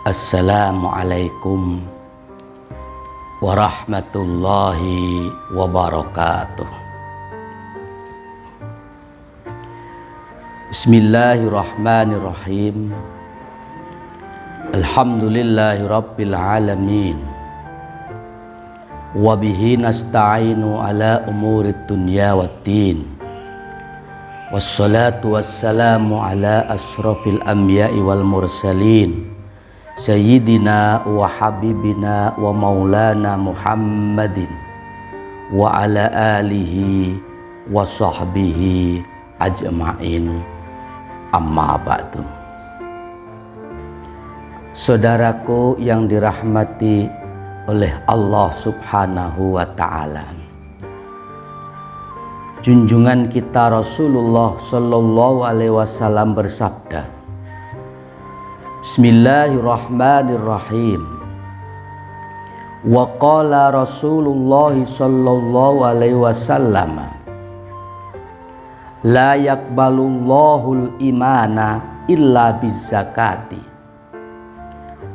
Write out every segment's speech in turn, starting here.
Assalamualaikum warahmatullahi wabarakatuh. Bismillahirrahmanirrahim. Alhamdulillahi rabbil alamin. Wabihi nasta'inu ala umurid dunya waddin. Wassalatu wassalamu ala asrafil anbiya'i wal mursalin, Sayyidina wa habibina wa maulana Muhammadin wa ala alihi wa sahbihi ajma'in, amma ba'du. Saudaraku yang dirahmati oleh Allah subhanahu wa ta'ala, junjungan kita Rasulullah sallallahu alaihi wasallam bersabda, Bismillahirrahmanirrahim. Wa qala Rasulullah sallallahu alaihi wasallam, la yaqbalullahul imana illa bizzakati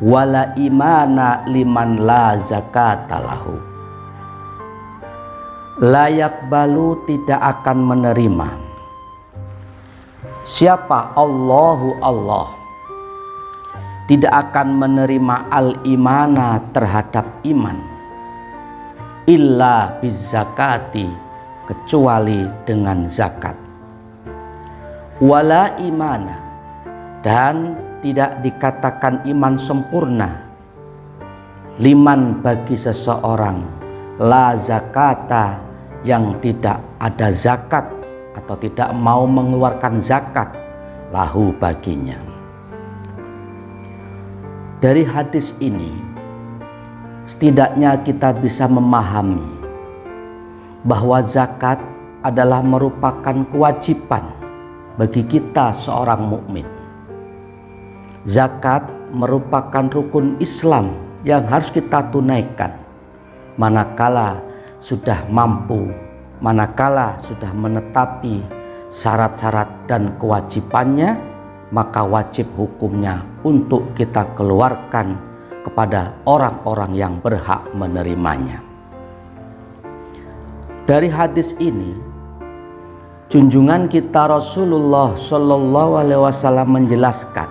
wala imana liman la zakata lahu. La yaqbalu, tidak akan menerima. Siapa? Allahu Allah. Tidak akan menerima al-imana, terhadap iman, illa bizzakati, kecuali dengan zakat. Wala imana, dan tidak dikatakan iman sempurna, liman, bagi seseorang, la zakata, yang tidak ada zakat atau tidak mau mengeluarkan zakat, lahu, baginya. Dari hadis ini setidaknya kita bisa memahami bahwa zakat adalah merupakan kewajiban bagi kita seorang mukmin. Zakat merupakan rukun Islam yang harus kita tunaikan manakala sudah mampu, manakala sudah menetapi syarat-syarat dan kewajibannya, maka wajib hukumnya untuk kita keluarkan kepada orang-orang yang berhak menerimanya. Dari hadis ini, junjungan kita Rasulullah sallallahu alaihi wasallam menjelaskan,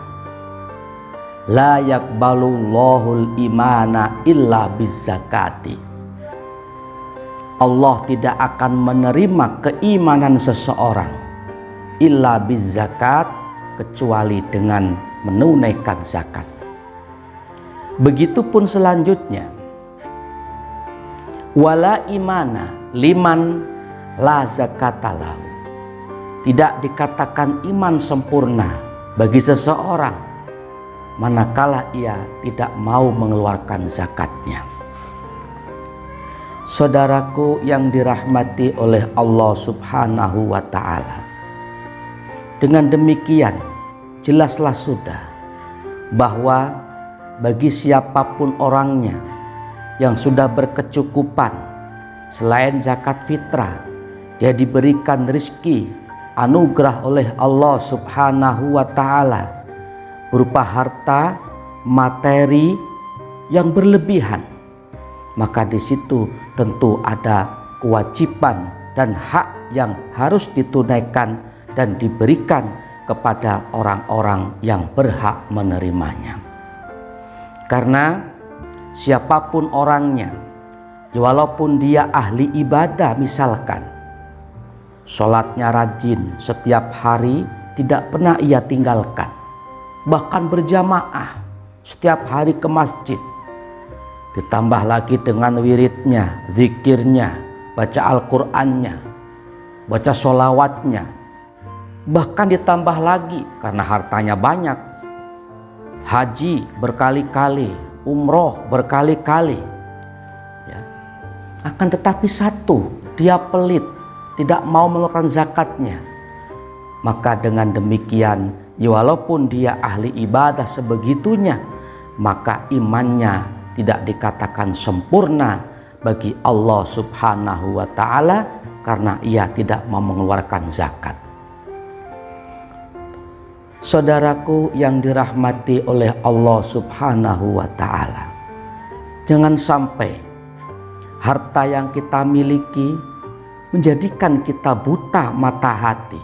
la yaqbalullahul imana illa bizzakati. Allah tidak akan menerima keimanan seseorang illa bizzakat, kecuali dengan menunaikan zakat. Begitupun selanjutnya, wala imana liman la zakatalahu. Tidak dikatakan iman sempurna bagi seseorang manakala ia tidak mau mengeluarkan zakatnya. Saudaraku yang dirahmati oleh Allah subhanahu wa ta'ala, dengan demikian jelaslah sudah bahwa bagi siapapun orangnya yang sudah berkecukupan selain zakat fitrah, dia diberikan rizki anugerah oleh Allah subhanahu wa ta'ala berupa harta materi yang berlebihan, maka di situ tentu ada kewajiban dan hak yang harus ditunaikan dan diberikan kepada orang-orang yang berhak menerimanya. Karena siapapun orangnya, walaupun dia ahli ibadah, misalkan sholatnya rajin setiap hari, tidak pernah ia tinggalkan, bahkan berjamaah setiap hari ke masjid, ditambah lagi dengan wiridnya, zikirnya, baca Al-Qur'annya, baca sholawatnya, bahkan ditambah lagi karena hartanya banyak, haji berkali-kali, umroh berkali-kali, ya. Akan tetapi satu, dia pelit, tidak mau mengeluarkan zakatnya. Maka dengan demikian, walaupun dia ahli ibadah sebegitunya, maka imannya tidak dikatakan sempurna bagi Allah subhanahu wa ta'ala, karena ia tidak mau mengeluarkan zakat. Saudaraku yang dirahmati oleh Allah Subhanahu wa Ta'ala, jangan sampai harta yang kita miliki menjadikan kita buta mata hati,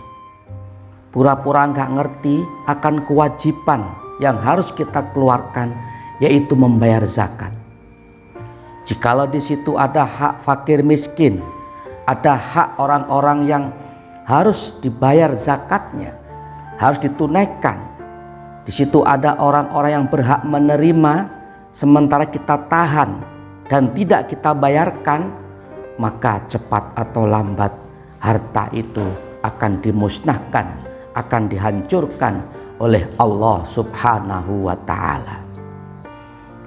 pura-pura nggak ngerti akan kewajiban yang harus kita keluarkan, yaitu membayar zakat. Jikalau di situ ada hak fakir miskin, ada hak orang-orang yang harus dibayar zakatnya, harus ditunaikan. Di situ ada orang-orang yang berhak menerima, sementara kita tahan dan tidak kita bayarkan, maka cepat atau lambat harta itu akan dimusnahkan, akan dihancurkan oleh Allah Subhanahu wa Ta'ala.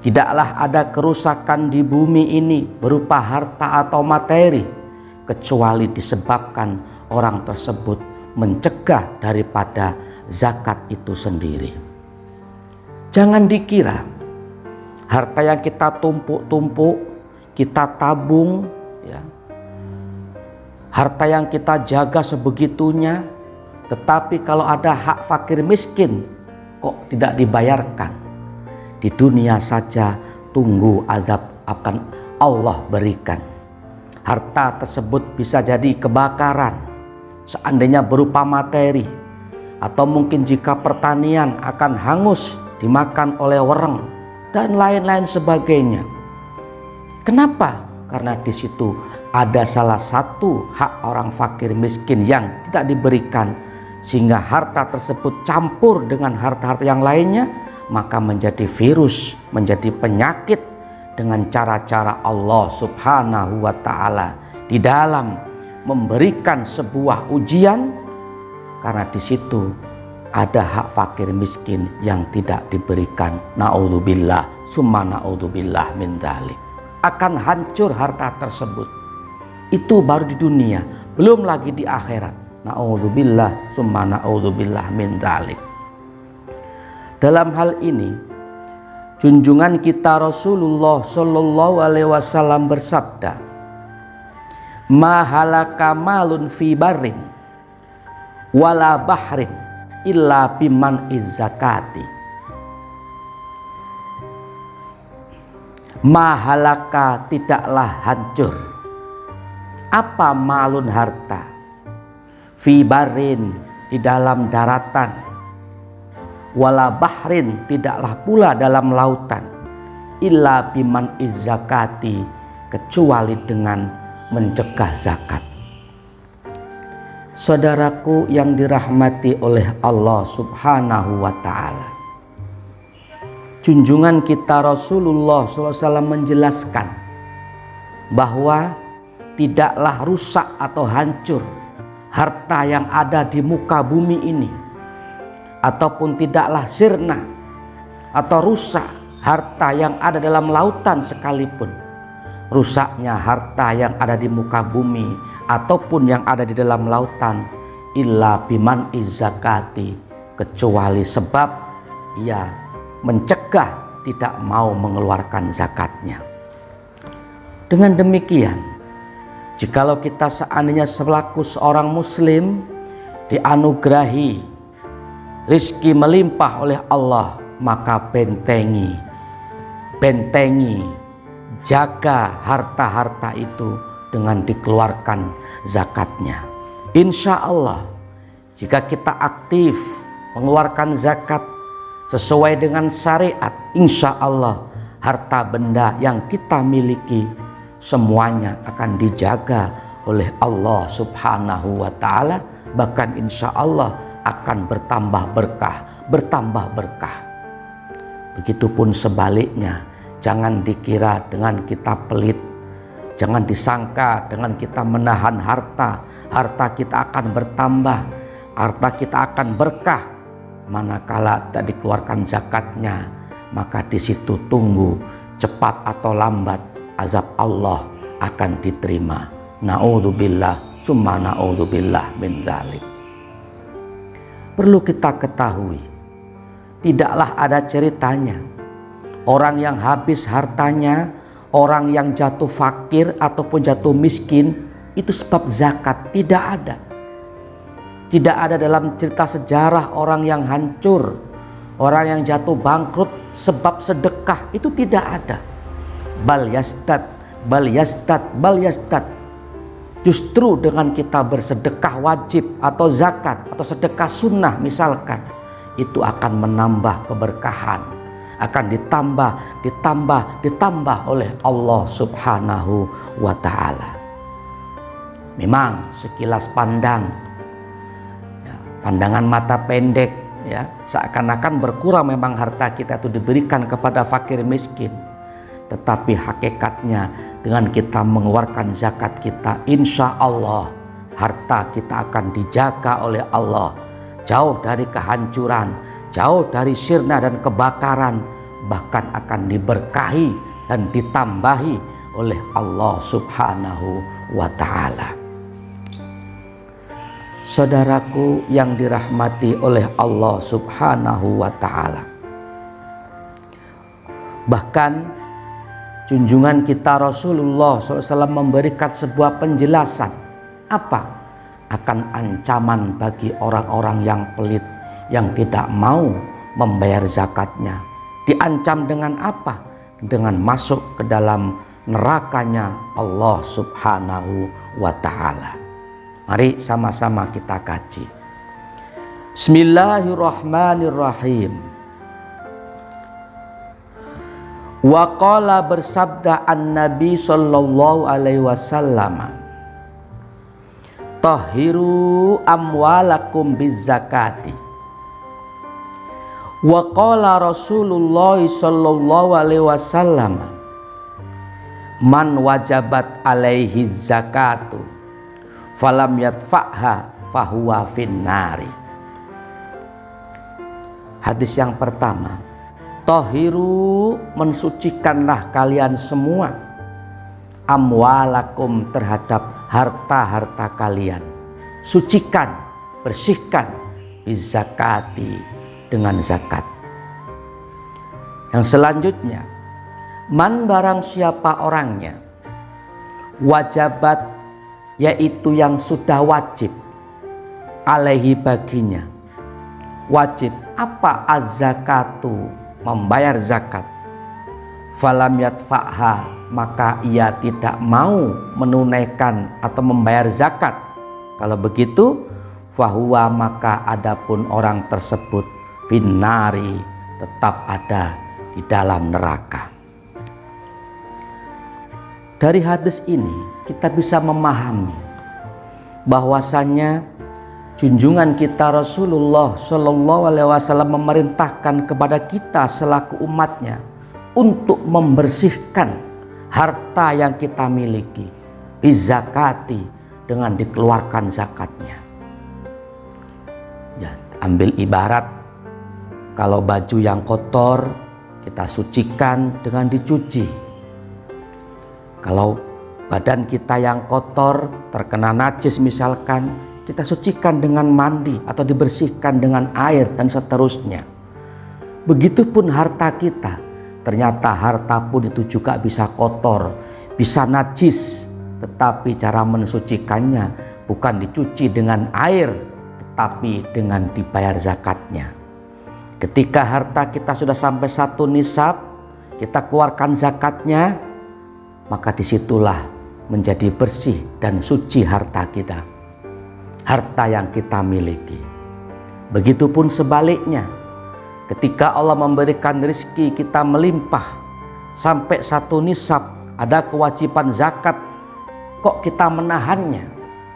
Tidaklah ada kerusakan di bumi ini berupa harta atau materi, kecuali disebabkan orang tersebut mencegah daripada zakat itu sendiri. Jangan dikira harta yang kita tumpuk-tumpuk, kita tabung, ya, harta yang kita jaga sebegitunya, tetapi kalau ada hak fakir miskin kok tidak dibayarkan. Di dunia saja tunggu azab akan Allah berikan. Harta tersebut bisa jadi kebakaran, seandainya berupa materi, atau mungkin jika pertanian akan hangus dimakan oleh wereng dan lain-lain sebagainya. Kenapa? Karena di situ ada salah satu hak orang fakir miskin yang tidak diberikan, sehingga harta tersebut campur dengan harta-harta yang lainnya, maka menjadi virus, menjadi penyakit dengan cara-cara Allah Subhanahu wa Ta'ala di dalam memberikan sebuah ujian, karena di situ ada hak fakir miskin yang tidak diberikan. Na'udzubillah summa na'udzubillah min dzalik. Akan hancur harta tersebut. Itu baru di dunia, belum lagi di akhirat. Na'udzubillah summa na'udzubillah min dzalik. Dalam hal ini, junjungan kita Rasulullah Shallallahu Alaihi Wasallam bersabda, "Ma halaka malun fi barin wala bahrin illa biman izzakati." Ma halaka, tidaklah hancur. Apa malun harta? Fi barin, di dalam daratan. Wala bahrin, tidaklah pula dalam lautan. Illa biman izzakati, kecuali dengan mencegah zakat. Saudaraku yang dirahmati oleh Allah Subhanahu wa Ta'ala, junjungan kita Rasulullah SAW menjelaskan bahwa tidaklah rusak atau hancur harta yang ada di muka bumi ini, ataupun tidaklah sirna atau rusak harta yang ada dalam lautan sekalipun. Rusaknya harta yang ada di muka bumi ataupun yang ada di dalam lautan, illa biman izzakati, kecuali sebab ia mencegah, tidak mau mengeluarkan zakatnya. Dengan demikian, jikalau kita seandainya selaku seorang muslim dianugerahi rizki melimpah oleh Allah, maka bentengi, jaga harta-harta itu dengan dikeluarkan zakatnya. Insya Allah, jika kita aktif mengeluarkan zakat sesuai dengan syariat, insya Allah harta benda yang kita miliki semuanya akan dijaga oleh Allah Subhanahu wa Ta'ala. Bahkan insya Allah akan bertambah berkah. Begitupun sebaliknya, jangan dikira dengan kita pelit, jangan disangka dengan kita menahan harta kita akan bertambah, harta kita akan berkah. Manakala tak dikeluarkan zakatnya, maka di situ tunggu cepat atau lambat azab Allah akan diterima. Na'udzubillah summa na'udzubillah min dzalik. Perlu kita ketahui, tidaklah ada ceritanya orang yang habis hartanya, orang yang jatuh fakir ataupun jatuh miskin itu sebab zakat. Tidak ada. Tidak ada dalam cerita sejarah orang yang hancur, orang yang jatuh bangkrut sebab sedekah, itu tidak ada. Bal yasdad, bal yasdad, bal yasdad. Justru dengan kita bersedekah wajib atau zakat atau sedekah sunnah misalkan, itu akan menambah keberkahan, akan ditambah oleh Allah Subhanahu wa ta'ala. Memang sekilas pandang, pandangan mata pendek, ya, seakan-akan berkurang memang harta kita itu diberikan kepada fakir miskin. Tetapi hakikatnya dengan kita mengeluarkan zakat kita, insya Allah harta kita akan dijaga oleh Allah, jauh dari kehancuran, jauh dari sirna dan kebakaran, bahkan akan diberkahi dan ditambahi oleh Allah Subhanahu wa ta'ala. Saudaraku yang dirahmati oleh Allah Subhanahu wa ta'ala, bahkan junjungan kita Rasulullah SAW memberikan sebuah penjelasan apa akan ancaman bagi orang-orang yang pelit, yang tidak mau membayar zakatnya. Diancam dengan apa? Dengan masuk ke dalam nerakanya Allah Subhanahu wa ta'ala. Mari sama-sama kita kaji. Bismillahirrahmanirrahim. Wa qala, bersabda an-nabi sallallahu alaihi wasallam, tahiru amwalakum bizzakati. Wa qala Rasulullah sallallahu alaihi wasallam, man wajabat alaihi zakatu falam yadfa'ha fahuwa finnari. Hadis yang pertama, tahiru, mensucikanlah kalian semua, amwalakum, terhadap harta-harta kalian. Sucikan, bersihkan, bizakati, dengan zakat. Yang selanjutnya, man, barang siapa orangnya, wajabat, yaitu yang sudah wajib, alaihi, baginya. Wajib apa? Az-zakatu, membayar zakat. Falam yadfa'ha, maka ia tidak mau menunaikan atau membayar zakat. Kalau begitu, fahuwa, maka adapun orang tersebut, finnari, tetap ada di dalam neraka. Dari hadis ini kita bisa memahami bahwasannya junjungan kita Rasulullah Shallallahu Alaihi Wasallam memerintahkan kepada kita selaku umatnya untuk membersihkan harta yang kita miliki, bizakati, dengan dikeluarkan zakatnya. Ya, ambil ibarat, kalau baju yang kotor kita sucikan dengan dicuci. Kalau badan kita yang kotor terkena najis misalkan, kita sucikan dengan mandi atau dibersihkan dengan air dan seterusnya. Begitupun harta kita, ternyata harta pun itu juga bisa kotor, bisa najis, tetapi cara mensucikannya bukan dicuci dengan air, tetapi dengan dibayar zakatnya. Ketika harta kita sudah sampai satu nisab, kita keluarkan zakatnya, maka disitulah menjadi bersih dan suci harta kita, harta yang kita miliki. Begitupun sebaliknya, ketika Allah memberikan rezeki kita melimpah sampai satu nisab, ada kewajiban zakat, kok kita menahannya,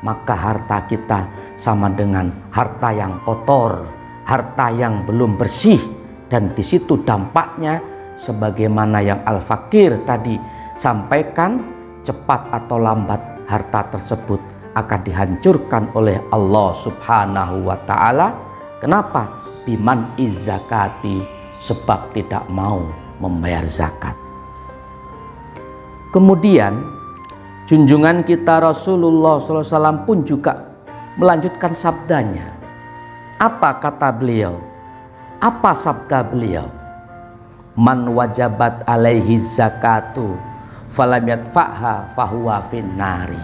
maka harta kita sama dengan harta yang kotor, harta yang belum bersih. Dan di situ dampaknya sebagaimana yang Al-Fakir tadi sampaikan, cepat atau lambat harta tersebut akan dihancurkan oleh Allah Subhanahu wa ta'ala. Kenapa? Biman izzakati, sebab tidak mau membayar zakat. Kemudian junjungan kita Rasulullah SAW pun juga melanjutkan sabdanya. Apa kata beliau? Apa sabda beliau? Man wajabat alaihi zakatu falam yadfa'ha fahuwa finnari.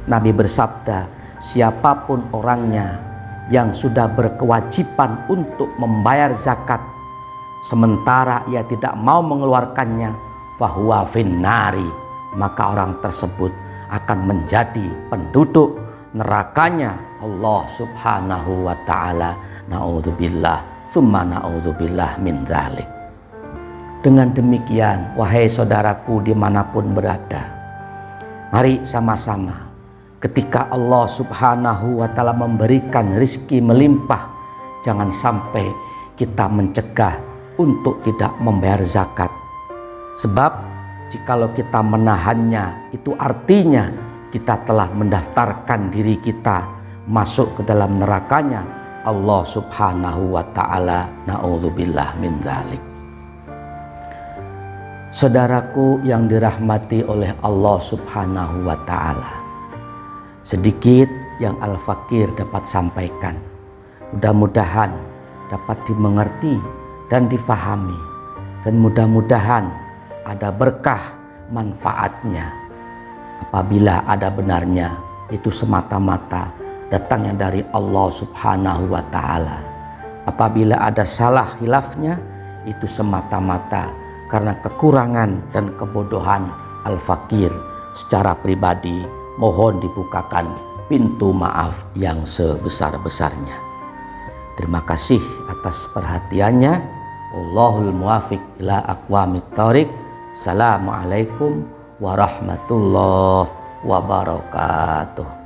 Nabi bersabda, siapapun orangnya yang sudah berkewajiban untuk membayar zakat sementara ia tidak mau mengeluarkannya, fahuwa finnari, maka orang tersebut akan menjadi penduduk nerakanya Allah Subhanahu wa ta'ala. Na'udzubillah summa na'udzubillah min dzalik. Dengan demikian, wahai saudaraku dimanapun berada, mari sama-sama ketika Allah Subhanahu wa ta'ala memberikan rizki melimpah, jangan sampai kita mencegah untuk tidak membayar zakat. Sebab jikalau kita menahannya, itu artinya kita telah mendaftarkan diri kita masuk ke dalam nerakanya Allah Subhanahu wa ta'ala. Na'udzubillah min dzalik. Saudaraku yang dirahmati oleh Allah Subhanahu wa ta'ala, sedikit yang Al-Fakir dapat sampaikan, mudah-mudahan dapat dimengerti dan difahami, dan mudah-mudahan ada berkah manfaatnya. Apabila ada benarnya, itu semata-mata datangnya dari Allah Subhanahu wa ta'ala. Apabila ada salah hilafnya, itu semata-mata karena kekurangan dan kebodohan Al-Fakir. Secara pribadi mohon dibukakan pintu maaf yang sebesar-besarnya. Terima kasih atas perhatiannya. Wallahul muwafiq ila aqwamit thoriq. Assalamualaikum warahmatullahi wabarakatuh.